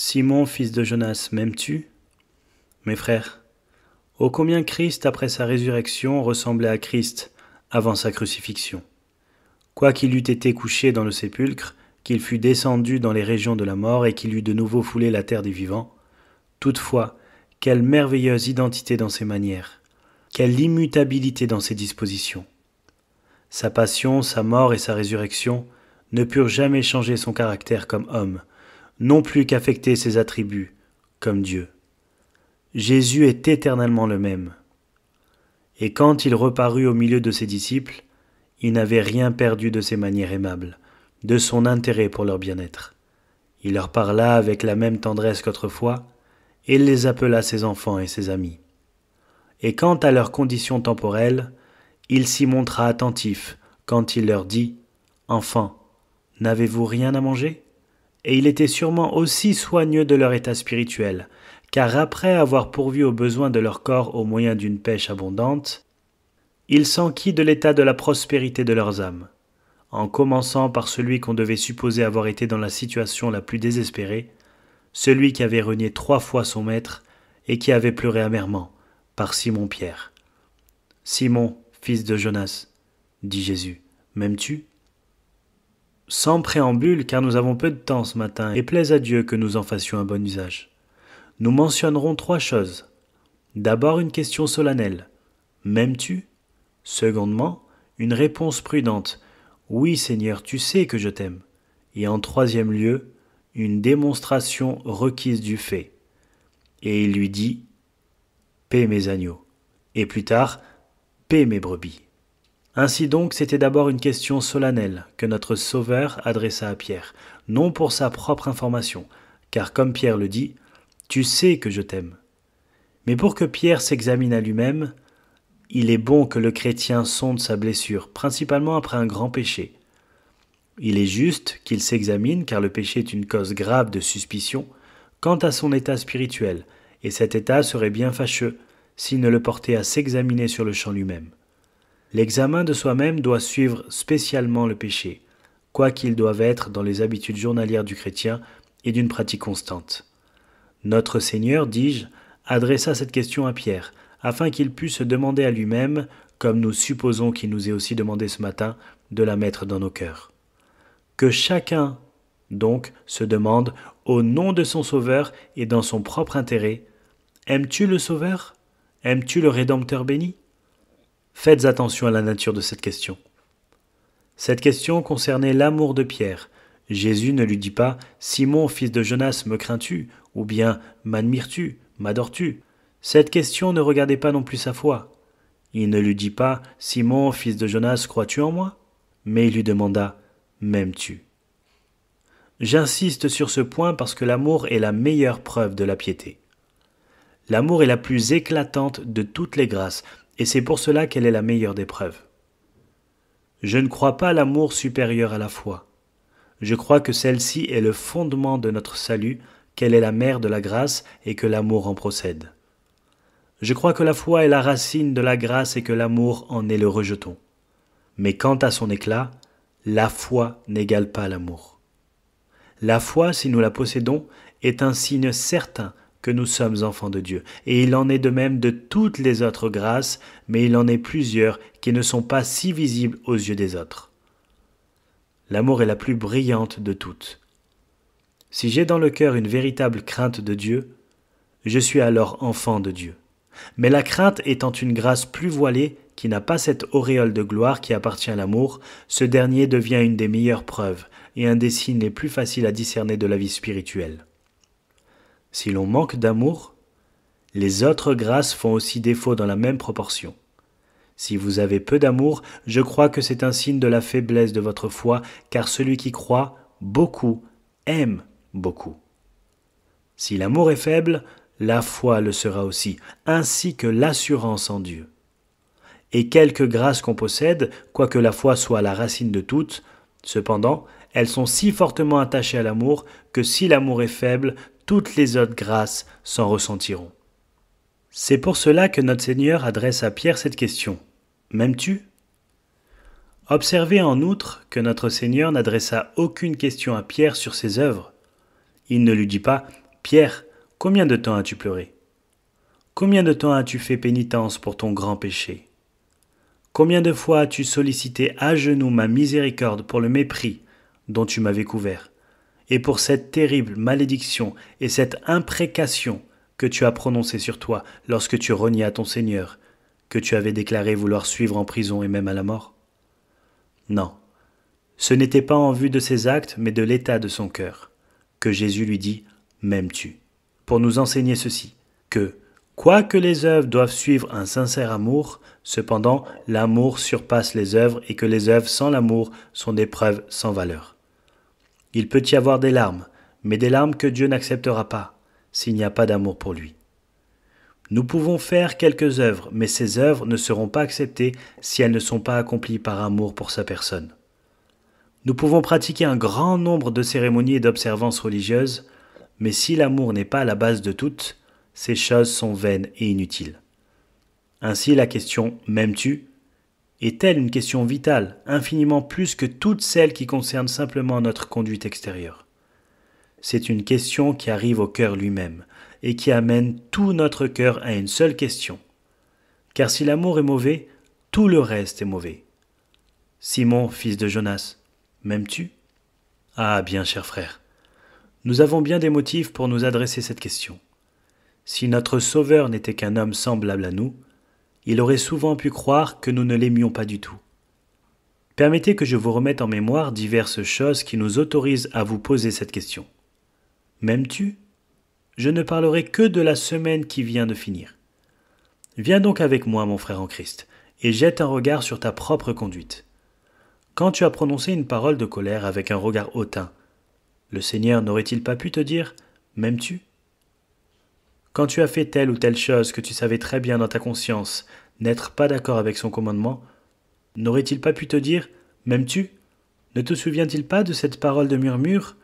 Simon, fils de Jonas, m'aimes-tu? Mes frères, ô combien Christ, après sa résurrection, ressemblait à Christ avant sa crucifixion. Quoiqu'il eût été couché dans le sépulcre, qu'il fût descendu dans les régions de la mort et qu'il eût de nouveau foulé la terre des vivants, toutefois, quelle merveilleuse identité dans ses manières, quelle immutabilité dans ses dispositions. Sa passion, sa mort et sa résurrection ne purent jamais changer son caractère comme homme, non plus qu'affecter ses attributs comme Dieu. Jésus est éternellement le même. Et quand il reparut au milieu de ses disciples, il n'avait rien perdu de ses manières aimables, de son intérêt pour leur bien-être. Il leur parla avec la même tendresse qu'autrefois, et il les appela ses enfants et ses amis. Et quant à leurs conditions temporelles, il s'y montra attentif quand il leur dit « Enfants, n'avez-vous rien à manger ?» Et il était sûrement aussi soigneux de leur état spirituel, car après avoir pourvu aux besoins de leur corps au moyen d'une pêche abondante, il s'enquit de l'état de la prospérité de leurs âmes, en commençant par celui qu'on devait supposer avoir été dans la situation la plus désespérée, celui qui avait renié 3 fois son maître et qui avait pleuré amèrement, par Simon-Pierre. « Simon, fils de Jonas, dit Jésus, m'aimes-tu » Sans préambule, car nous avons peu de temps ce matin, et plaise à Dieu que nous en fassions un bon usage. Nous mentionnerons 3 choses. D'abord une question solennelle. M'aimes-tu? Secondement, une réponse prudente. Oui, Seigneur, tu sais que je t'aime. Et en 3e lieu, une démonstration requise du fait. Et il lui dit, paie mes agneaux. Et plus tard, paie mes brebis. Ainsi donc, c'était d'abord une question solennelle que notre Sauveur adressa à Pierre, non pour sa propre information, car comme Pierre le dit, « Tu sais que je t'aime ». Mais pour que Pierre s'examine à lui-même, il est bon que le chrétien sonde sa blessure, principalement après un grand péché. Il est juste qu'il s'examine, car le péché est une cause grave de suspicion, quant à son état spirituel, et cet état serait bien fâcheux s'il ne le portait à s'examiner sur le champ lui-même. L'examen de soi-même doit suivre spécialement le péché, quoiqu'il doive être dans les habitudes journalières du chrétien et d'une pratique constante. Notre Seigneur, dis-je, adressa cette question à Pierre, afin qu'il pût se demander à lui-même, comme nous supposons qu'il nous est aussi demandé ce matin, de la mettre dans nos cœurs. Que chacun, donc, se demande, au nom de son Sauveur et dans son propre intérêt, « Aimes-tu le Sauveur? Aimes-tu le Rédempteur béni ?» Faites attention à la nature de cette question. Cette question concernait l'amour de Pierre. Jésus ne lui dit pas « Simon, fils de Jonas, me crains-tu » ou bien « M'admires-tu, m'adores-tu » Cette question ne regardait pas non plus sa foi. Il ne lui dit pas « Simon, fils de Jonas, crois-tu en moi ?» Mais il lui demanda « M'aimes-tu » J'insiste sur ce point parce que l'amour est la meilleure preuve de la piété. L'amour est la plus éclatante de toutes les grâces, et c'est pour cela qu'elle est la meilleure des preuves. Je ne crois pas l'amour supérieur à la foi. Je crois que celle-ci est le fondement de notre salut, qu'elle est la mère de la grâce et que l'amour en procède. Je crois que la foi est la racine de la grâce et que l'amour en est le rejeton. Mais quant à son éclat, la foi n'égale pas l'amour. La foi, si nous la possédons, est un signe certain que nous sommes enfants de Dieu. Et il en est de même de toutes les autres grâces, mais il en est plusieurs qui ne sont pas si visibles aux yeux des autres. L'amour est la plus brillante de toutes. Si j'ai dans le cœur une véritable crainte de Dieu, je suis alors enfant de Dieu. Mais la crainte étant une grâce plus voilée, qui n'a pas cette auréole de gloire qui appartient à l'amour, ce dernier devient une des meilleures preuves et un des signes les plus faciles à discerner de la vie spirituelle. Si l'on manque d'amour, les autres grâces font aussi défaut dans la même proportion. Si vous avez peu d'amour, je crois que c'est un signe de la faiblesse de votre foi, car celui qui croit beaucoup aime beaucoup. Si l'amour est faible, la foi le sera aussi, ainsi que l'assurance en Dieu. Et quelque grâces qu'on possède, quoique la foi soit la racine de toutes, cependant, elles sont si fortement attachées à l'amour que si l'amour est faible, toutes les autres grâces s'en ressentiront. C'est pour cela que notre Seigneur adresse à Pierre cette question. « M'aimes-tu » Observez en outre que notre Seigneur n'adressa aucune question à Pierre sur ses œuvres. Il ne lui dit pas Pierre, combien de temps as-tu pleuré? Combien de temps as-tu fait pénitence pour ton grand péché? Combien de fois as-tu sollicité à genoux ma miséricorde pour le mépris dont tu m'avais couvert, et pour cette terrible malédiction et cette imprécation que tu as prononcée sur toi lorsque tu reniais à ton Seigneur, que tu avais déclaré vouloir suivre en prison et même à la mort? Non, ce n'était pas en vue de ses actes, mais de l'état de son cœur, que Jésus lui dit « M'aimes-tu » pour nous enseigner ceci, que, quoique les œuvres doivent suivre un sincère amour, cependant l'amour surpasse les œuvres et que les œuvres sans l'amour sont des preuves sans valeur. Il peut y avoir des larmes, mais des larmes que Dieu n'acceptera pas, s'il n'y a pas d'amour pour lui. Nous pouvons faire quelques œuvres, mais ces œuvres ne seront pas acceptées si elles ne sont pas accomplies par amour pour sa personne. Nous pouvons pratiquer un grand nombre de cérémonies et d'observances religieuses, mais si l'amour n'est pas à la base de toutes, ces choses sont vaines et inutiles. Ainsi la question « m'aimes-tu » est-elle une question vitale, infiniment plus que toutes celles qui concernent simplement notre conduite extérieure. C'est une question qui arrive au cœur lui-même et qui amène tout notre cœur à une seule question. Car si l'amour est mauvais, tout le reste est mauvais. Simon, fils de Jonas, m'aimes-tu? Ah bien, cher frère, nous avons bien des motifs pour nous adresser cette question. Si notre Sauveur n'était qu'un homme semblable à nous, il aurait souvent pu croire que nous ne l'aimions pas du tout. Permettez que je vous remette en mémoire diverses choses qui nous autorisent à vous poser cette question. M'aimes-tu? Je ne parlerai que de la semaine qui vient de finir. Viens donc avec moi, mon frère en Christ, et jette un regard sur ta propre conduite. Quand tu as prononcé une parole de colère avec un regard hautain, le Seigneur n'aurait-il pas pu te dire « M'aimes-tu » ? Quand tu as fait telle ou telle chose que tu savais très bien dans ta conscience n'être pas d'accord avec son commandement, n'aurait-il pas pu te dire « M'aimes-tu » ? Ne te souviens-t-il pas de cette parole de murmure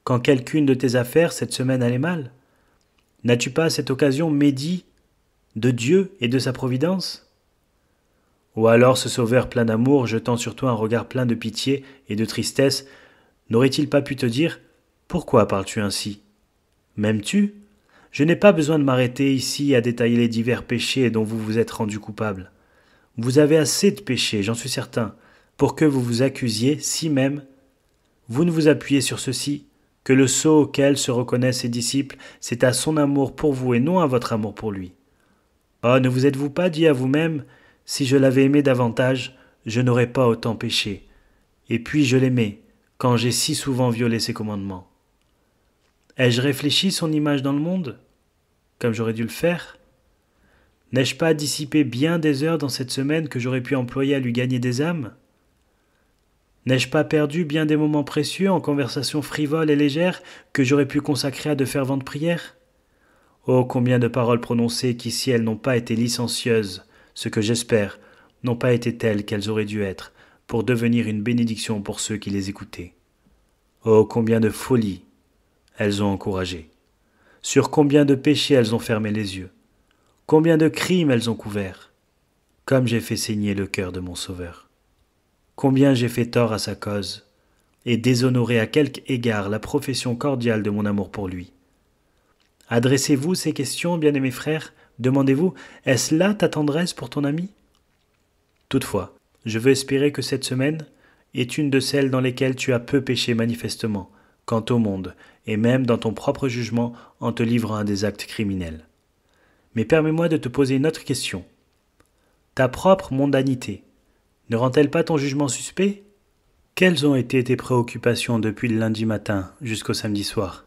quand quelqu'une de tes affaires cette semaine allait mal? N'as-tu pas à cette occasion médit de Dieu et de sa providence? Ou alors ce Sauveur plein d'amour, jetant sur toi un regard plein de pitié et de tristesse, n'aurait-il pas pu te dire « Pourquoi parles-tu ainsi? M'aimes-tu » ? Je n'ai pas besoin de m'arrêter ici à détailler les divers péchés dont vous vous êtes rendu coupable. Vous avez assez de péchés, j'en suis certain, pour que vous vous accusiez, si même vous ne vous appuyez sur ceci, que le sceau auquel se reconnaissent ses disciples, c'est à son amour pour vous et non à votre amour pour lui. Oh, ne vous êtes-vous pas dit à vous-même, si je l'avais aimé davantage, je n'aurais pas autant péché. Et puis je l'aimais, quand j'ai si souvent violé ses commandements. Ai-je réfléchi son image dans le monde, comme j'aurais dû le faire? N'ai-je pas dissipé bien des heures dans cette semaine que j'aurais pu employer à lui gagner des âmes? N'ai-je pas perdu bien des moments précieux en conversations frivoles et légères que j'aurais pu consacrer à de ferventes prières? Oh, combien de paroles prononcées qui, si elles n'ont pas été licencieuses, ce que j'espère, n'ont pas été telles qu'elles auraient dû être, pour devenir une bénédiction pour ceux qui les écoutaient. Oh, combien de folies elles ont encouragé. Sur combien de péchés elles ont fermé les yeux. Combien de crimes elles ont couverts. Comme j'ai fait saigner le cœur de mon Sauveur. Combien j'ai fait tort à sa cause, et déshonoré à quelque égard la profession cordiale de mon amour pour lui. Adressez-vous ces questions, bien-aimés frères, demandez-vous, est-ce là ta tendresse pour ton ami? Toutefois, je veux espérer que cette semaine est une de celles dans lesquelles tu as peu péché manifestement, quant au monde, et même dans ton propre jugement en te livrant à des actes criminels. Mais permets-moi de te poser une autre question. Ta propre mondanité ne rend-elle pas ton jugement suspect? Quelles ont été tes préoccupations depuis le lundi matin jusqu'au samedi soir?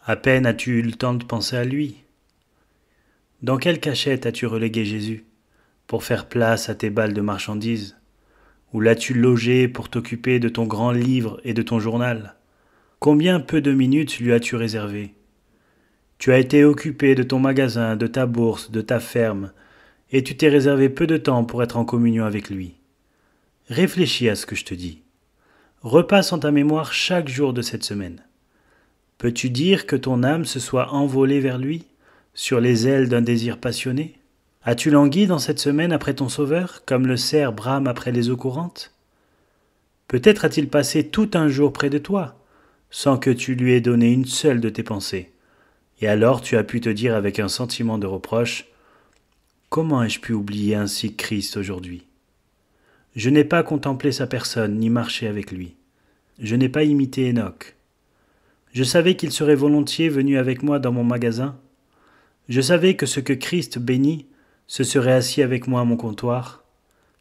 À peine as-tu eu le temps de penser à lui. Dans quelle cachette as-tu relégué Jésus pour faire place à tes balles de marchandises? Où l'as-tu logé pour t'occuper de ton grand livre et de ton journal? Combien peu de minutes lui as-tu réservé? Tu as été occupé de ton magasin, de ta bourse, de ta ferme, et tu t'es réservé peu de temps pour être en communion avec lui. Réfléchis à ce que je te dis. Repasse en ta mémoire chaque jour de cette semaine. Peux-tu dire que ton âme se soit envolée vers lui, sur les ailes d'un désir passionné? As-tu langui dans cette semaine après ton Sauveur, comme le cerf brame après les eaux courantes? Peut-être a-t-il passé tout un jour près de toi, sans que tu lui aies donné une seule de tes pensées. Et alors tu as pu te dire avec un sentiment de reproche, « Comment ai-je pu oublier ainsi Christ aujourd'hui ? Je n'ai pas contemplé sa personne ni marché avec lui. Je n'ai pas imité Enoch. Je savais qu'il serait volontiers venu avec moi dans mon magasin. Je savais que ce que Christ bénit se serait assis avec moi à mon comptoir,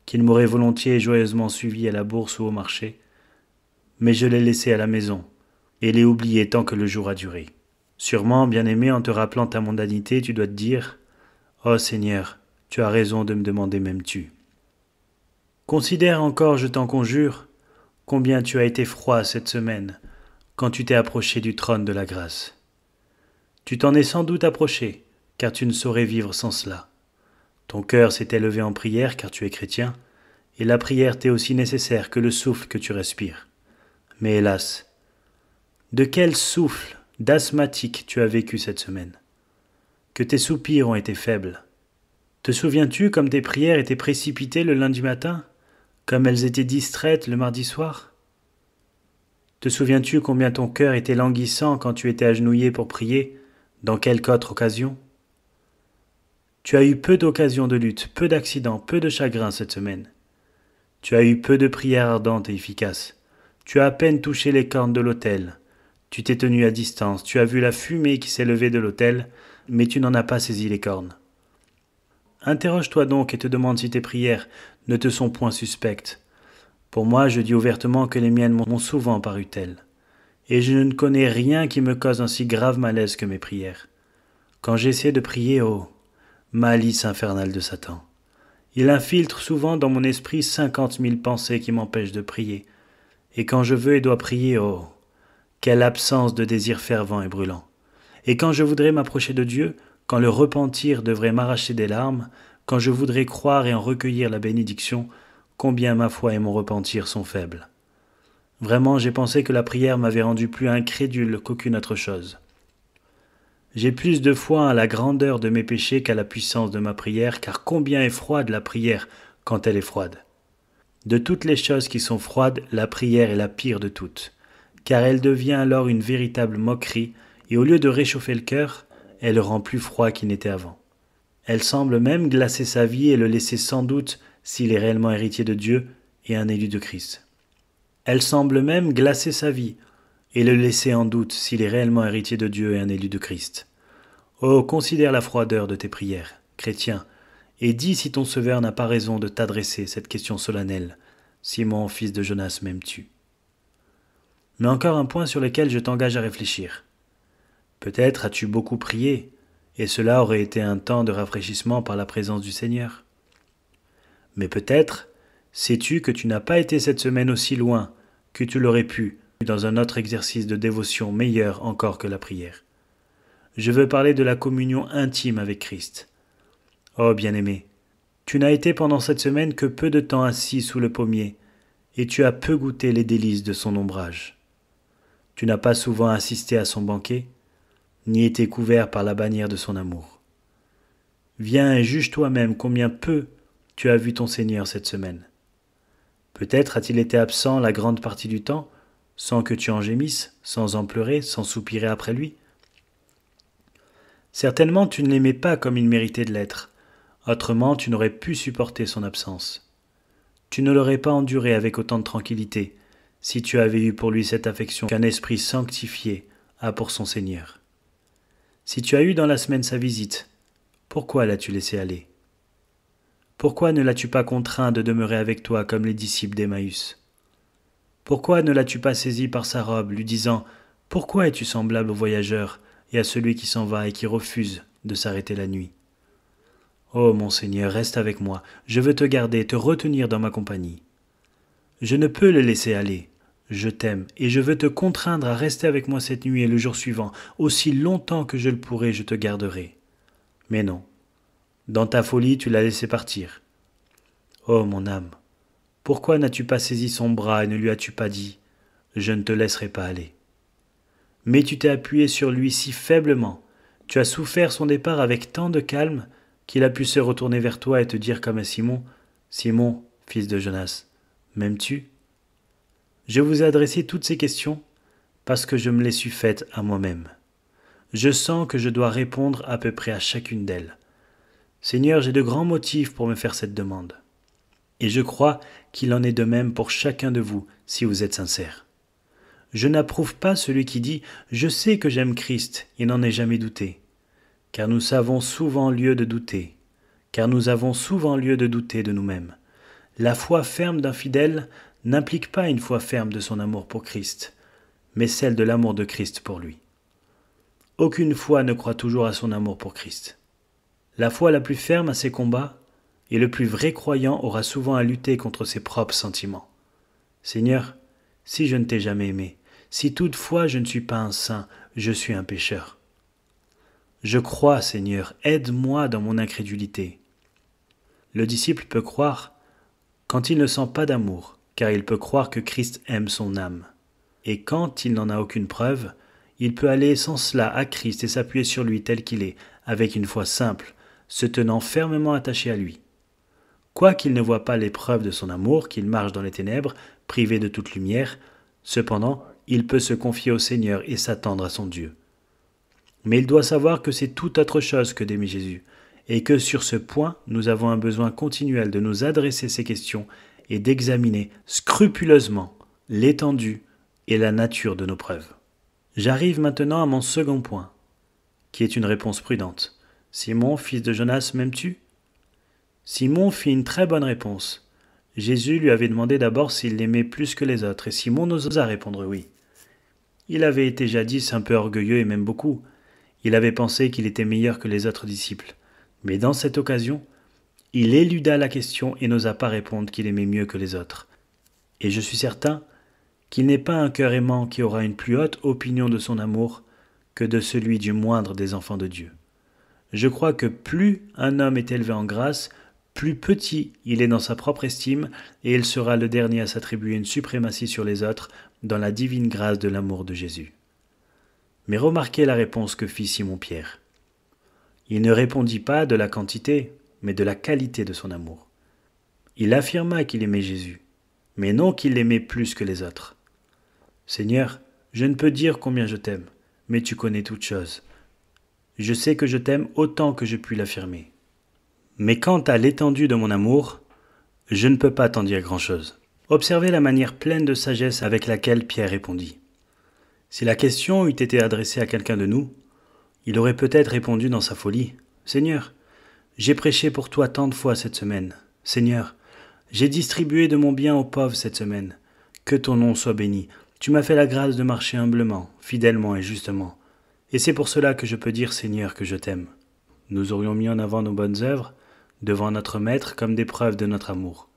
qu'il m'aurait volontiers et joyeusement suivi à la bourse ou au marché. Mais je l'ai laissé à la maison, et l'ai oublié tant que le jour a duré. Sûrement, bien-aimé, en te rappelant ta mondanité, tu dois te dire « Oh Seigneur, tu as raison de me demander m'aimes-tu ?» Considère encore, je t'en conjure, combien tu as été froid cette semaine quand tu t'es approché du trône de la grâce. Tu t'en es sans doute approché, car tu ne saurais vivre sans cela. Ton cœur s'est élevé en prière, car tu es chrétien, et la prière t'est aussi nécessaire que le souffle que tu respires. Mais hélas, de quel souffle d'asthmatique tu as vécu cette semaine? Que tes soupirs ont été faibles. Te souviens-tu comme tes prières étaient précipitées le lundi matin, comme elles étaient distraites le mardi soir? Te souviens-tu combien ton cœur était languissant quand tu étais agenouillé pour prier, dans quelque autre occasion? Tu as eu peu d'occasions de lutte, peu d'accidents, peu de chagrins cette semaine. Tu as eu peu de prières ardentes et efficaces. Tu as à peine touché les cornes de l'autel. Tu t'es tenu à distance, tu as vu la fumée qui s'est levée de l'autel, mais tu n'en as pas saisi les cornes. Interroge-toi donc et te demande si tes prières ne te sont point suspectes. Pour moi, je dis ouvertement que les miennes m'ont souvent paru telles. Et je ne connais rien qui me cause un si grave malaise que mes prières. Quand j'essaie de prier, oh, malice infernale de Satan. Il infiltre souvent dans mon esprit 50 000 pensées qui m'empêchent de prier. Et quand je veux et dois prier, oh, quelle absence de désir fervent et brûlant. Et quand je voudrais m'approcher de Dieu, quand le repentir devrait m'arracher des larmes, quand je voudrais croire et en recueillir la bénédiction, combien ma foi et mon repentir sont faibles. Vraiment, j'ai pensé que la prière m'avait rendu plus incrédule qu'aucune autre chose. J'ai plus de foi à la grandeur de mes péchés qu'à la puissance de ma prière, car combien est froide la prière quand elle est froide. De toutes les choses qui sont froides, la prière est la pire de toutes, car elle devient alors une véritable moquerie, et au lieu de réchauffer le cœur, elle le rend plus froid qu'il n'était avant. Elle semble même glacer sa vie et le laisser sans doute s'il est réellement héritier de Dieu et un élu de Christ. Elle semble même glacer sa vie et le laisser en doute s'il est réellement héritier de Dieu et un élu de Christ. Oh, considère la froideur de tes prières, chrétien, et dis si ton Sauveur n'a pas raison de t'adresser cette question solennelle. Simon, fils de Jonas, m'aimes-tu? Mais encore un point sur lequel je t'engage à réfléchir. Peut-être as-tu beaucoup prié, et cela aurait été un temps de rafraîchissement par la présence du Seigneur. Mais peut-être sais-tu que tu n'as pas été cette semaine aussi loin que tu l'aurais pu dans un autre exercice de dévotion meilleur encore que la prière. Je veux parler de la communion intime avec Christ. Oh bien-aimé, tu n'as été pendant cette semaine que peu de temps assis sous le pommier, et tu as peu goûté les délices de son ombrage. Tu n'as pas souvent assisté à son banquet, ni été couvert par la bannière de son amour. Viens et juge toi-même combien peu tu as vu ton Seigneur cette semaine. Peut-être a-t-il été absent la grande partie du temps, sans que tu en gémisses, sans en pleurer, sans soupirer après lui. Certainement tu ne l'aimais pas comme il méritait de l'être, autrement tu n'aurais pu supporter son absence. Tu ne l'aurais pas enduré avec autant de tranquillité, si tu avais eu pour lui cette affection qu'un esprit sanctifié a pour son Seigneur. Si tu as eu dans la semaine sa visite, pourquoi l'as-tu laissé aller? Pourquoi ne l'as-tu pas contraint de demeurer avec toi comme les disciples d'Emmaüs? Pourquoi ne l'as-tu pas saisi par sa robe, lui disant « Pourquoi es-tu semblable au voyageur et à celui qui s'en va et qui refuse de s'arrêter la nuit? Oh mon Seigneur, reste avec moi, je veux te garder, te retenir dans ma compagnie. Je ne peux le laisser aller, je t'aime, et je veux te contraindre à rester avec moi cette nuit et le jour suivant, aussi longtemps que je le pourrai, je te garderai. » Mais non, dans ta folie tu l'as laissé partir. Oh mon âme, pourquoi n'as-tu pas saisi son bras et ne lui as-tu pas dit « Je ne te laisserai pas aller » ? Mais tu t'es appuyé sur lui si faiblement, tu as souffert son départ avec tant de calme qu'il a pu se retourner vers toi et te dire comme à Simon « Simon, fils de Jonas, m'aimes-tu » ? Je vous ai adressé toutes ces questions parce que je me les suis faites à moi-même. Je sens que je dois répondre à peu près à chacune d'elles. Seigneur, j'ai de grands motifs pour me faire cette demande. Et je crois qu'il en est de même pour chacun de vous, si vous êtes sincère. Je n'approuve pas celui qui dit « Je sais que j'aime Christ et n'en ai jamais douté », car nous avons souvent lieu de douter, de nous-mêmes. La foi ferme d'un fidèle n'implique pas une foi ferme de son amour pour Christ, mais celle de l'amour de Christ pour lui. Aucune foi ne croit toujours à son amour pour Christ. La foi la plus ferme à ses combats, et le plus vrai croyant aura souvent à lutter contre ses propres sentiments. Seigneur, si je ne t'ai jamais aimé, si toutefois je ne suis pas un saint, je suis un pécheur. Je crois, Seigneur, aide-moi dans mon incrédulité. Le disciple peut croire quand il ne sent pas d'amour, car il peut croire que Christ aime son âme. Et quand il n'en a aucune preuve, il peut aller sans cela à Christ et s'appuyer sur lui tel qu'il est, avec une foi simple, se tenant fermement attaché à lui. Quoiqu'il ne voie pas les preuves de son amour, qu'il marche dans les ténèbres, privé de toute lumière, cependant, il peut se confier au Seigneur et s'attendre à son Dieu. Mais il doit savoir que c'est tout autre chose que d'aimer Jésus, et que sur ce point, nous avons un besoin continuel de nous adresser ces questions et d'examiner scrupuleusement l'étendue et la nature de nos preuves. J'arrive maintenant à mon second point, qui est une réponse prudente. « Simon, fils de Jonas, m'aimes-tu » Simon fit une très bonne réponse. Jésus lui avait demandé d'abord s'il l'aimait plus que les autres, et Simon n'osa répondre oui. Il avait été jadis un peu orgueilleux et même beaucoup. Il avait pensé qu'il était meilleur que les autres disciples. Mais dans cette occasion, il éluda la question et n'osa pas répondre qu'il aimait mieux que les autres. Et je suis certain qu'il n'est pas un cœur aimant qui aura une plus haute opinion de son amour que de celui du moindre des enfants de Dieu. Je crois que plus un homme est élevé en grâce, plus petit il est dans sa propre estime, et il sera le dernier à s'attribuer une suprématie sur les autres dans la divine grâce de l'amour de Jésus. Mais remarquez la réponse que fit Simon-Pierre. Il ne répondit pas de la quantité, mais de la qualité de son amour. Il affirma qu'il aimait Jésus, mais non qu'il l'aimait plus que les autres. « Seigneur, je ne peux dire combien je t'aime, mais tu connais toutes choses. Je sais que je t'aime autant que je puis l'affirmer. Mais quant à l'étendue de mon amour, je ne peux pas t'en dire grand-chose. » Observez la manière pleine de sagesse avec laquelle Pierre répondit. Si la question eût été adressée à quelqu'un de nous, il aurait peut-être répondu dans sa folie, « Seigneur, j'ai prêché pour toi tant de fois cette semaine. Seigneur, j'ai distribué de mon bien aux pauvres cette semaine. Que ton nom soit béni. Tu m'as fait la grâce de marcher humblement, fidèlement et justement. Et c'est pour cela que je peux dire, Seigneur, que je t'aime. » Nous aurions mis en avant nos bonnes œuvres devant notre Maître comme des preuves de notre amour.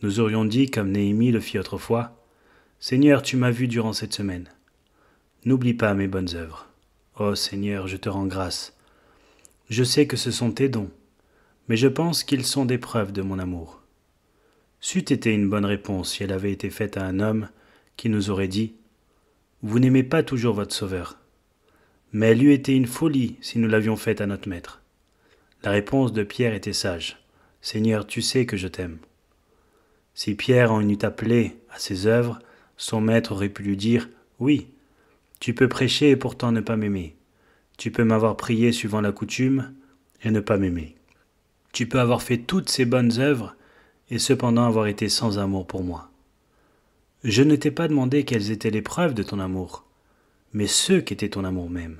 Nous aurions dit, comme Néhémie le fit autrefois, « Seigneur, tu m'as vu durant cette semaine. N'oublie pas mes bonnes œuvres. Ô Seigneur, je te rends grâce. Je sais que ce sont tes dons, mais je pense qu'ils sont des preuves de mon amour. » C'eût été une bonne réponse si elle avait été faite à un homme qui nous aurait dit « Vous n'aimez pas toujours votre Sauveur. » Mais elle eût été une folie si nous l'avions faite à notre Maître. La réponse de Pierre était sage. « Seigneur, tu sais que je t'aime. » Si Pierre en eût appelé à ses œuvres, son Maître aurait pu lui dire « Oui, tu peux prêcher et pourtant ne pas m'aimer. Tu peux m'avoir prié suivant la coutume et ne pas m'aimer. Tu peux avoir fait toutes ces bonnes œuvres et cependant avoir été sans amour pour moi. Je ne t'ai pas demandé quelles étaient les preuves de ton amour, mais ce qu'était ton amour même. »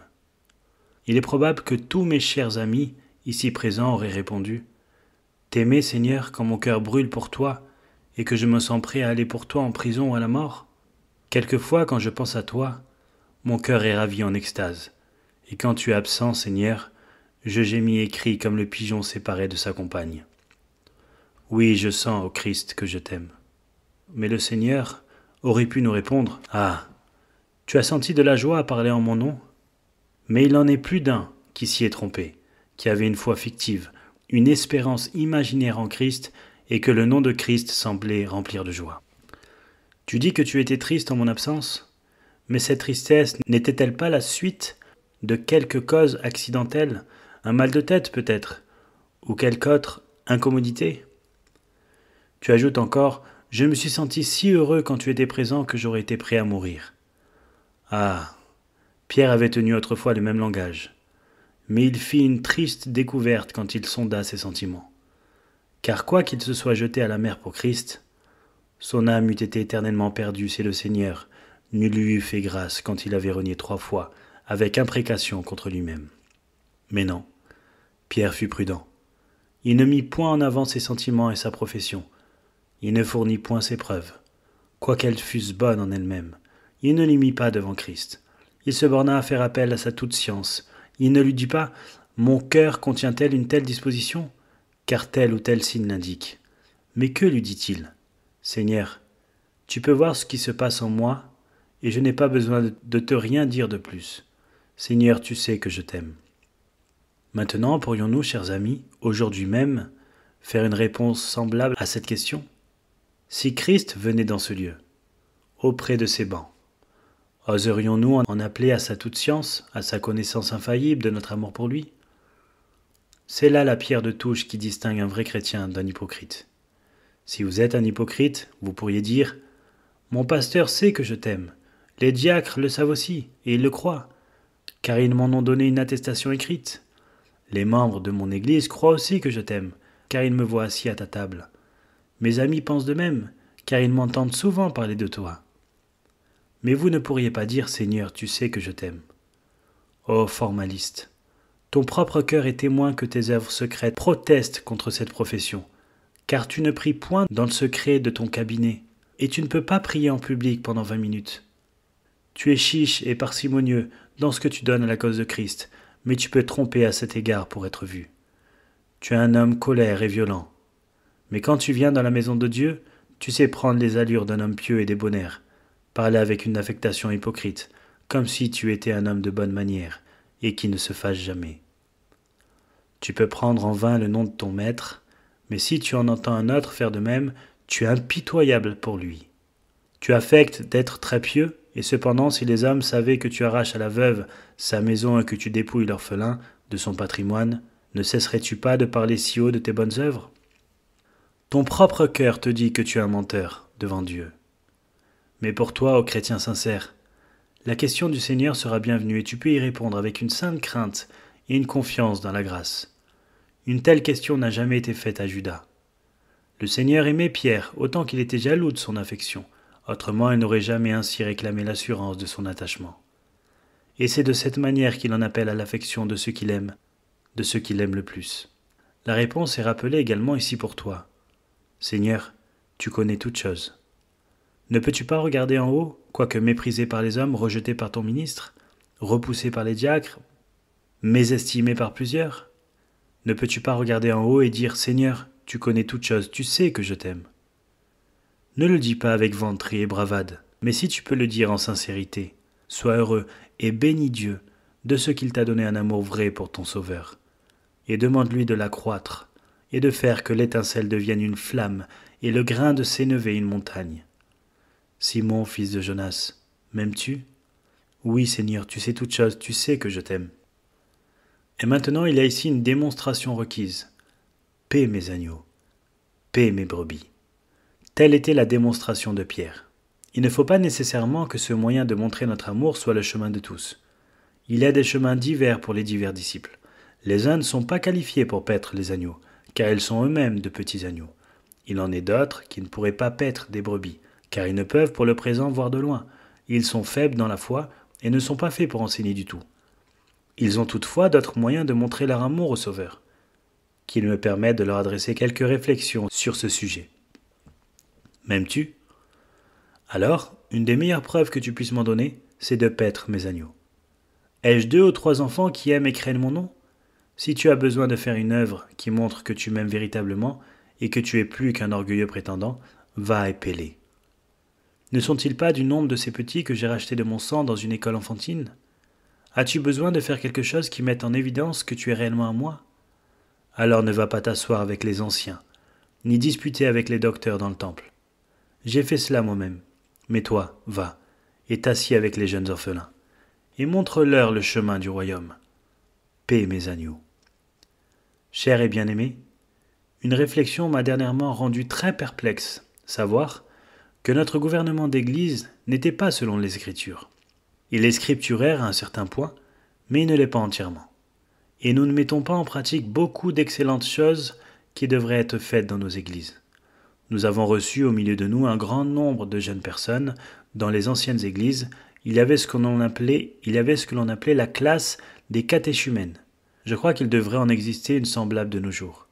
Il est probable que tous mes chers amis ici présents auraient répondu « T'aimer, Seigneur, quand mon cœur brûle pour toi et que je me sens prêt à aller pour toi en prison ou à la mort? Quelquefois, quand je pense à toi, mon cœur est ravi en extase, et quand tu es absent, Seigneur, je gémis et crie comme le pigeon séparé de sa compagne. Oui, je sens, ô Christ, que je t'aime. » Mais le Seigneur aurait pu nous répondre « Ah, tu as senti de la joie à parler en mon nom ?» Mais il en est plus d'un qui s'y est trompé, qui avait une foi fictive, une espérance imaginaire en Christ, et que le nom de Christ semblait remplir de joie. Tu dis que tu étais triste en mon absence, mais cette tristesse n'était-elle pas la suite de quelque cause accidentelle, un mal de tête peut-être, ou quelque autre incommodité? Tu ajoutes encore, je me suis senti si heureux quand tu étais présent que j'aurais été prêt à mourir. Ah, Pierre avait tenu autrefois le même langage, mais il fit une triste découverte quand il sonda ses sentiments. Car quoiqu'il se soit jeté à la mer pour Christ, son âme eût été éternellement perdue si le Seigneur ne lui eût fait grâce quand il avait renié 3 fois, avec imprécation contre lui-même. Mais non, Pierre fut prudent. Il ne mit point en avant ses sentiments et sa profession. Il ne fournit point ses preuves. Quoiqu'elles fussent bonnes en elles-mêmes, il ne les mit pas devant Christ. Il se borna à faire appel à sa toute science. Il ne lui dit pas « Mon cœur contient-elle une telle disposition ?» car tel ou tel signe l'indique. Mais que lui dit-il ? « Seigneur, tu peux voir ce qui se passe en moi, et je n'ai pas besoin de te rien dire de plus. Seigneur, tu sais que je t'aime. » Maintenant, pourrions-nous, chers amis, aujourd'hui même, faire une réponse semblable à cette question ? Si Christ venait dans ce lieu, auprès de ces bancs, oserions-nous en appeler à sa toute science, à sa connaissance infaillible de notre amour pour lui ? C'est là la pierre de touche qui distingue un vrai chrétien d'un hypocrite. Si vous êtes un hypocrite, vous pourriez dire « Mon pasteur sait que je t'aime, les diacres le savent aussi, et ils le croient, car ils m'en ont donné une attestation écrite. Les membres de mon Église croient aussi que je t'aime, car ils me voient assis à ta table. Mes amis pensent de même, car ils m'entendent souvent parler de toi. Mais vous ne pourriez pas dire, Seigneur, tu sais que je t'aime. Ô formaliste, ton propre cœur est témoin que tes œuvres secrètes protestent contre cette profession, car tu ne pries point dans le secret de ton cabinet, et tu ne peux pas prier en public pendant 20 minutes. Tu es chiche et parcimonieux dans ce que tu donnes à la cause de Christ, mais tu peux te tromper à cet égard pour être vu. Tu es un homme colère et violent. Mais quand tu viens dans la maison de Dieu, tu sais prendre les allures d'un homme pieux et débonnaire, parler avec une affectation hypocrite, comme si tu étais un homme de bonne manière, et qui ne se fâche jamais. Tu peux prendre en vain le nom de ton maître, mais si tu en entends un autre faire de même, tu es impitoyable pour lui. Tu affectes d'être très pieux, et cependant si les hommes savaient que tu arraches à la veuve sa maison et que tu dépouilles l'orphelin de son patrimoine, ne cesserais-tu pas de parler si haut de tes bonnes œuvres ? Ton propre cœur te dit que tu es un menteur devant Dieu. Mais pour toi, ô chrétien sincère, la question du Seigneur sera bienvenue et tu peux y répondre avec une sainte crainte et une confiance dans la grâce. Une telle question n'a jamais été faite à Judas. Le Seigneur aimait Pierre autant qu'il était jaloux de son affection, autrement il n'aurait jamais ainsi réclamé l'assurance de son attachement. Et c'est de cette manière qu'il en appelle à l'affection de ceux qu'il aime, de ceux qu'il aime le plus. La réponse est rappelée également ici pour toi. Seigneur, tu connais toutes choses. Ne peux-tu pas regarder en haut, quoique méprisé par les hommes, rejeté par ton ministre, repoussé par les diacres, mésestimé par plusieurs ? Ne peux-tu pas regarder en haut et dire « Seigneur, tu connais toutes choses, tu sais que je t'aime » ? Ne le dis pas avec vanterie et bravade, mais si tu peux le dire en sincérité, sois heureux et bénis Dieu de ce qu'il t'a donné un amour vrai pour ton Sauveur, et demande-lui de l'accroître, et de faire que l'étincelle devienne une flamme, et le grain de sénévé une montagne. Simon, fils de Jonas, m'aimes-tu ? Oui, Seigneur, tu sais toutes choses, tu sais que je t'aime. Et maintenant, il y a ici une démonstration requise. Paix mes agneaux, paix mes brebis. Telle était la démonstration de Pierre. Il ne faut pas nécessairement que ce moyen de montrer notre amour soit le chemin de tous. Il y a des chemins divers pour les divers disciples. Les uns ne sont pas qualifiés pour paître les agneaux, car ils sont eux-mêmes de petits agneaux. Il en est d'autres qui ne pourraient pas paître des brebis, car ils ne peuvent pour le présent voir de loin. Ils sont faibles dans la foi et ne sont pas faits pour enseigner du tout. Ils ont toutefois d'autres moyens de montrer leur amour au Sauveur, qu'il me permet de leur adresser quelques réflexions sur ce sujet. M'aimes-tu ? Alors, une des meilleures preuves que tu puisses m'en donner, c'est de paître mes agneaux. Ai-je 2 ou 3 enfants qui aiment et craignent mon nom ? Si tu as besoin de faire une œuvre qui montre que tu m'aimes véritablement et que tu es plus qu'un orgueilleux prétendant, va et paie-les. Ne sont-ils pas du nombre de ces petits que j'ai rachetés de mon sang dans une école enfantine ? As-tu besoin de faire quelque chose qui mette en évidence que tu es réellement à moi ? Alors ne va pas t'asseoir avec les anciens, ni disputer avec les docteurs dans le temple. J'ai fait cela moi-même, mais toi, va, et t'assieds avec les jeunes orphelins, et montre-leur le chemin du royaume. Paix mes agneaux. Cher et bien-aimé, une réflexion m'a dernièrement rendu très perplexe, savoir que notre gouvernement d'Église n'était pas selon les Écritures. Il est scripturaire à un certain point, mais il ne l'est pas entièrement. Et nous ne mettons pas en pratique beaucoup d'excellentes choses qui devraient être faites dans nos églises. Nous avons reçu au milieu de nous un grand nombre de jeunes personnes. Dans les anciennes églises, il y avait ce que l'on appelait la classe des catéchumènes. Je crois qu'il devrait en exister une semblable de nos jours.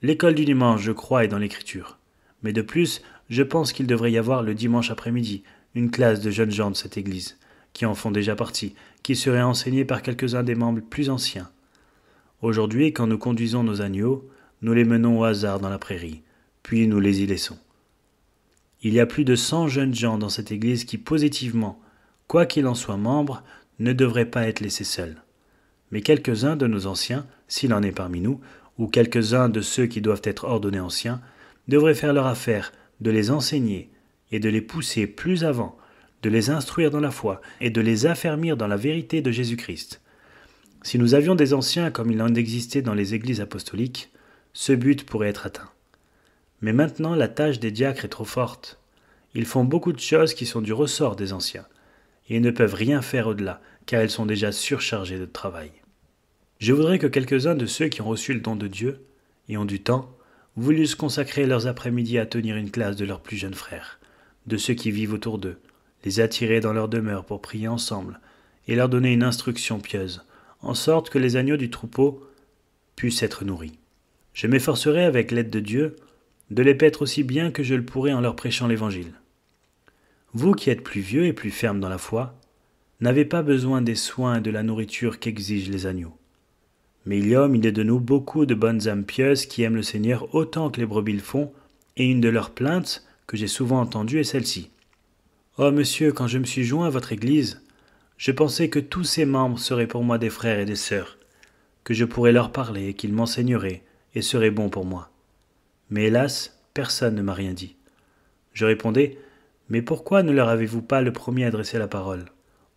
L'école du dimanche, je crois, est dans l'Écriture. Mais de plus, je pense qu'il devrait y avoir le dimanche après-midi une classe de jeunes gens de cette église, qui en font déjà partie, qui serait enseignée par quelques-uns des membres plus anciens. Aujourd'hui, quand nous conduisons nos agneaux, nous les menons au hasard dans la prairie, puis nous les y laissons. Il y a plus de 100 jeunes gens dans cette église qui, positivement, quoi qu'il en soit membre, ne devraient pas être laissés seuls. Mais quelques-uns de nos anciens, s'il en est parmi nous, ou quelques-uns de ceux qui doivent être ordonnés anciens, devraient faire leur affaire de les enseigner et de les pousser plus avant, de les instruire dans la foi et de les affermir dans la vérité de Jésus-Christ. Si nous avions des anciens comme il en existait dans les églises apostoliques, ce but pourrait être atteint. Mais maintenant, la tâche des diacres est trop forte. Ils font beaucoup de choses qui sont du ressort des anciens, et ils ne peuvent rien faire au-delà, car ils sont déjà surchargés de travail. Je voudrais que quelques-uns de ceux qui ont reçu le don de Dieu, et ont du temps, voulussent consacrer leurs après-midi à tenir une classe de leurs plus jeunes frères, de ceux qui vivent autour d'eux, les attirer dans leur demeure pour prier ensemble, et leur donner une instruction pieuse, en sorte que les agneaux du troupeau puissent être nourris. Je m'efforcerai avec l'aide de Dieu de les paître aussi bien que je le pourrai en leur prêchant l'Évangile. Vous qui êtes plus vieux et plus fermes dans la foi, n'avez pas besoin des soins et de la nourriture qu'exigent les agneaux. Mais il y a au milieu de nous beaucoup de bonnes âmes pieuses qui aiment le Seigneur autant que les brebis le font, et une de leurs plaintes, que j'ai souvent entendue, est celle-ci. « Oh monsieur, quand je me suis joint à votre Église, je pensais que tous ses membres seraient pour moi des frères et des sœurs, que je pourrais leur parler et qu'ils m'enseigneraient et seraient bons pour moi. Mais hélas, personne ne m'a rien dit. Je répondais, « Mais pourquoi ne leur avez-vous pas le premier adressé la parole ?»«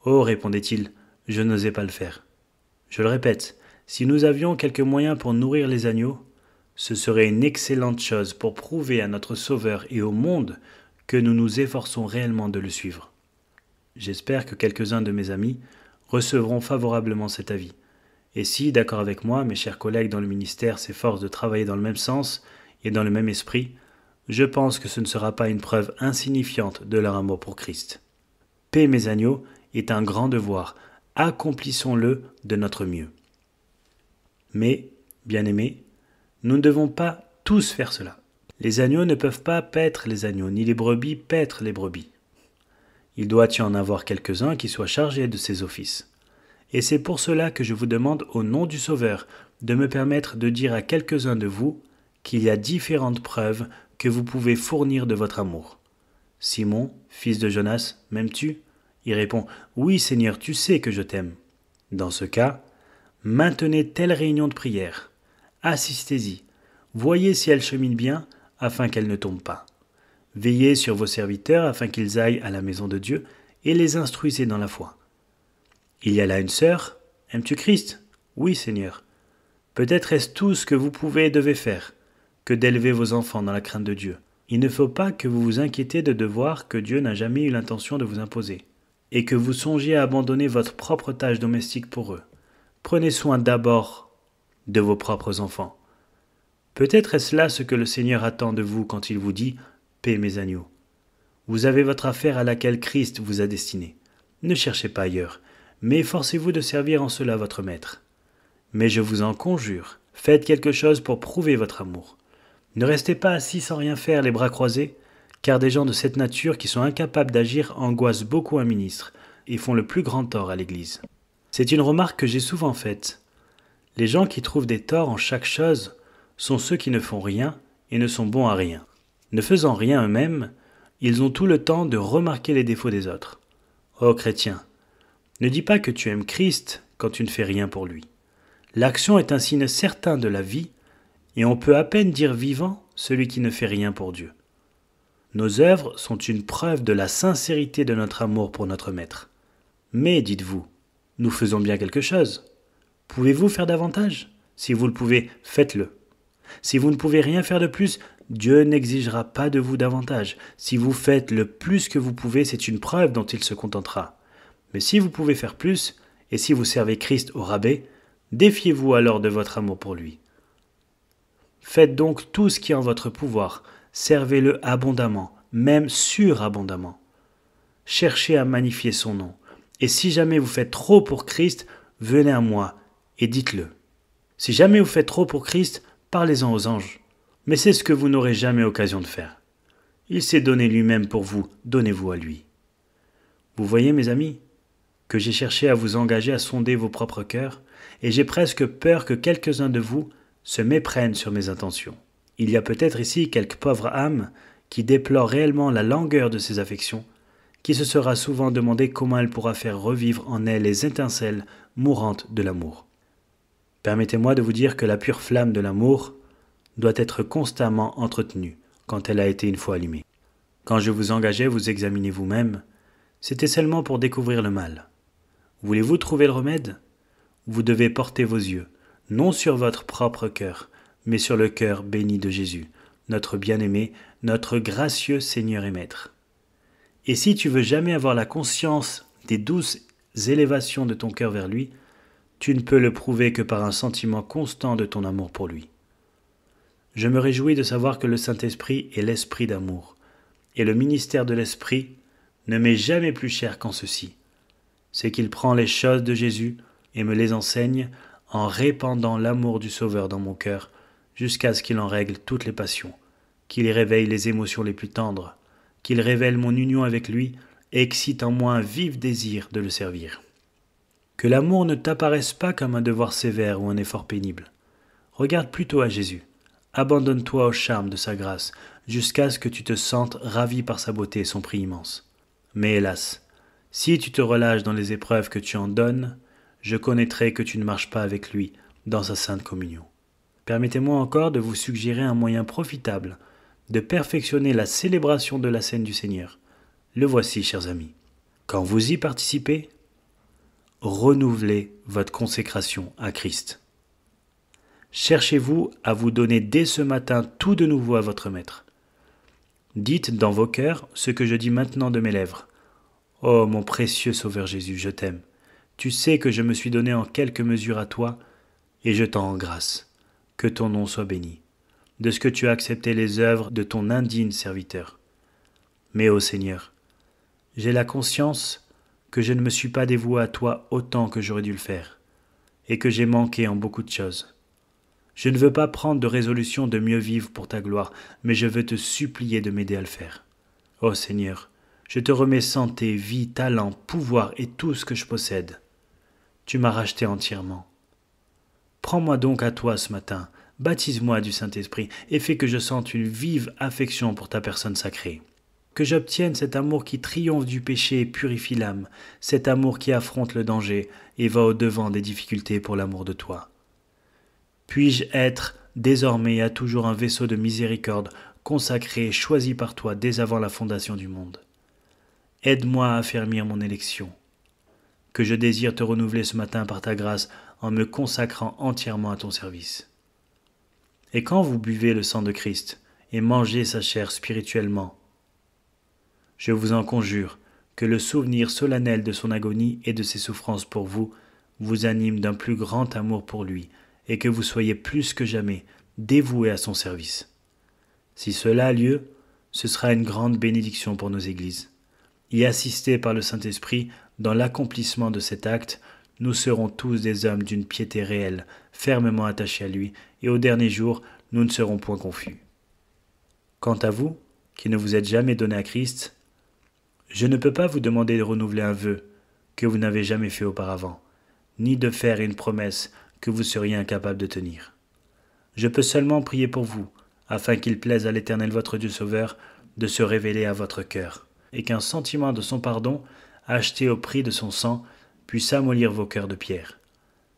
Oh, répondait-il, je n'osais pas le faire. » Je le répète, si nous avions quelques moyens pour nourrir les agneaux, ce serait une excellente chose pour prouver à notre Sauveur et au monde que nous nous efforçons réellement de le suivre. J'espère que quelques-uns de mes amis recevront favorablement cet avis. Et si, d'accord avec moi, mes chers collègues dans le ministère s'efforcent de travailler dans le même sens et dans le même esprit, je pense que ce ne sera pas une preuve insignifiante de leur amour pour Christ. Paix mes agneaux est un grand devoir, accomplissons-le de notre mieux. Mais, bien-aimés, nous ne devons pas tous faire cela. Les agneaux ne peuvent pas paître les agneaux, ni les brebis paître les brebis. Il doit y en avoir quelques-uns qui soient chargés de ces offices. Et c'est pour cela que je vous demande, au nom du Sauveur, de me permettre de dire à quelques-uns de vous qu'il y a différentes preuves que vous pouvez fournir de votre amour. Simon, fils de Jonas, m'aimes-tu ? Il répond, « Oui, Seigneur, tu sais que je t'aime. » Dans ce cas, maintenez telle réunion de prière. Assistez-y. Voyez si elle chemine bien, afin qu'elle ne tombe pas. Veillez sur vos serviteurs afin qu'ils aillent à la maison de Dieu et les instruisez dans la foi. Il y a là une sœur. Aimes-tu Christ ? Oui, Seigneur. Peut-être est-ce tout ce que vous pouvez et devez faire, que d'élever vos enfants dans la crainte de Dieu. Il ne faut pas que vous vous inquiétez de devoirs que Dieu n'a jamais eu l'intention de vous imposer, et que vous songiez à abandonner votre propre tâche domestique pour eux. Prenez soin d'abord de vos propres enfants. Peut-être est-ce là ce que le Seigneur attend de vous quand il vous dit « Paix mes agneaux ». Vous avez votre affaire à laquelle Christ vous a destiné. Ne cherchez pas ailleurs, mais efforcez-vous de servir en cela votre Maître. Mais je vous en conjure, faites quelque chose pour prouver votre amour. Ne restez pas assis sans rien faire, les bras croisés, car des gens de cette nature qui sont incapables d'agir angoissent beaucoup un ministre et font le plus grand tort à l'Église. C'est une remarque que j'ai souvent faite. Les gens qui trouvent des torts en chaque chose sont ceux qui ne font rien et ne sont bons à rien. Ne faisant rien eux-mêmes, ils ont tout le temps de remarquer les défauts des autres. Ô chrétien, ne dis pas que tu aimes Christ quand tu ne fais rien pour lui. L'action est un signe certain de la vie, et on peut à peine dire vivant celui qui ne fait rien pour Dieu. Nos œuvres sont une preuve de la sincérité de notre amour pour notre Maître. Mais, dites-vous, nous faisons bien quelque chose. Pouvez-vous faire davantage ? Si vous le pouvez, faites-le. Si vous ne pouvez rien faire de plus, Dieu n'exigera pas de vous davantage. Si vous faites le plus que vous pouvez, c'est une preuve dont il se contentera. Mais si vous pouvez faire plus, et si vous servez Christ au rabais, défiez-vous alors de votre amour pour lui. Faites donc tout ce qui est en votre pouvoir, servez-le abondamment, même surabondamment. Cherchez à magnifier son nom, et si jamais vous faites trop pour Christ, venez à moi et dites-le. Si jamais vous faites trop pour Christ, parlez-en aux anges. Mais c'est ce que vous n'aurez jamais occasion de faire. Il s'est donné lui-même pour vous, donnez-vous à lui. Vous voyez, mes amis, que j'ai cherché à vous engager à sonder vos propres cœurs, et j'ai presque peur que quelques-uns de vous se méprennent sur mes intentions. Il y a peut-être ici quelques pauvres âmes qui déplorent réellement la langueur de ces affections, qui se sera souvent demandé comment elle pourra faire revivre en elle les étincelles mourantes de l'amour. Permettez-moi de vous dire que la pure flamme de l'amour doit être constamment entretenue quand elle a été une fois allumée. Quand je vous engageais à vous examiner vous-même, c'était seulement pour découvrir le mal. Voulez-vous trouver le remède ? Vous devez porter vos yeux, non sur votre propre cœur, mais sur le cœur béni de Jésus, notre bien-aimé, notre gracieux Seigneur et Maître. Et si tu veux jamais avoir la conscience des douces élévations de ton cœur vers lui, tu ne peux le prouver que par un sentiment constant de ton amour pour lui. Je me réjouis de savoir que le Saint-Esprit est l'Esprit d'amour, et le ministère de l'Esprit ne m'est jamais plus cher qu'en ceci. C'est qu'il prend les choses de Jésus et me les enseigne en répandant l'amour du Sauveur dans mon cœur jusqu'à ce qu'il en règle toutes les passions, qu'il y réveille les émotions les plus tendres, qu'il révèle mon union avec lui et excite en moi un vif désir de le servir. Que l'amour ne t'apparaisse pas comme un devoir sévère ou un effort pénible. Regarde plutôt à Jésus. Abandonne-toi au charme de sa grâce jusqu'à ce que tu te sentes ravi par sa beauté et son prix immense. Mais hélas, si tu te relâches dans les épreuves que tu en donnes, je connaîtrai que tu ne marches pas avec lui dans sa sainte communion. Permettez-moi encore de vous suggérer un moyen profitable de perfectionner la célébration de la scène du Seigneur. Le voici, chers amis. Quand vous y participez, renouvelez votre consécration à Christ. Cherchez-vous à vous donner dès ce matin tout de nouveau à votre Maître. Dites dans vos cœurs ce que je dis maintenant de mes lèvres. Ô mon précieux Sauveur Jésus, je t'aime. Tu sais que je me suis donné en quelque mesure à toi, et je t'en rends grâce. Que ton nom soit béni, de ce que tu as accepté les œuvres de ton indigne serviteur. Mais ô Seigneur, j'ai la conscience que je ne me suis pas dévoué à toi autant que j'aurais dû le faire, et que j'ai manqué en beaucoup de choses. Je ne veux pas prendre de résolution de mieux vivre pour ta gloire, mais je veux te supplier de m'aider à le faire. Ô Seigneur, je te remets santé, vie, talent, pouvoir et tout ce que je possède. Tu m'as racheté entièrement. Prends-moi donc à toi ce matin, baptise-moi du Saint-Esprit et fais que je sente une vive affection pour ta personne sacrée. Que j'obtienne cet amour qui triomphe du péché et purifie l'âme, cet amour qui affronte le danger et va au-devant des difficultés pour l'amour de toi. Puis-je être désormais et à toujours un vaisseau de miséricorde, consacré et choisi par toi dès avant la fondation du monde. Aide-moi à affermir mon élection. Que je désire te renouveler ce matin par ta grâce en me consacrant entièrement à ton service. Et quand vous buvez le sang de Christ et mangez sa chair spirituellement, je vous en conjure que le souvenir solennel de son agonie et de ses souffrances pour vous vous anime d'un plus grand amour pour lui et que vous soyez plus que jamais dévoués à son service. Si cela a lieu, ce sera une grande bénédiction pour nos églises. Y assistés par le Saint-Esprit dans l'accomplissement de cet acte, nous serons tous des hommes d'une piété réelle, fermement attachés à lui, et au dernier jour, nous ne serons point confus. Quant à vous, qui ne vous êtes jamais donné à Christ, je ne peux pas vous demander de renouveler un vœu que vous n'avez jamais fait auparavant, ni de faire une promesse que vous seriez incapable de tenir. Je peux seulement prier pour vous, afin qu'il plaise à l'Éternel votre Dieu Sauveur de se révéler à votre cœur, et qu'un sentiment de son pardon, acheté au prix de son sang, puisse amollir vos cœurs de pierre.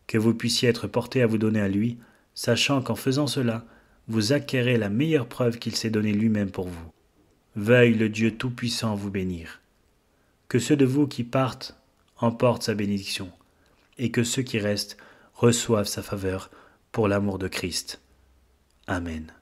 Que vous puissiez être portés à vous donner à lui, sachant qu'en faisant cela, vous acquérez la meilleure preuve qu'il s'est donnée lui-même pour vous. Veuille le Dieu Tout-Puissant vous bénir. Que ceux de vous qui partent emportent sa bénédiction, et que ceux qui restent reçoivent sa faveur pour l'amour de Christ. Amen.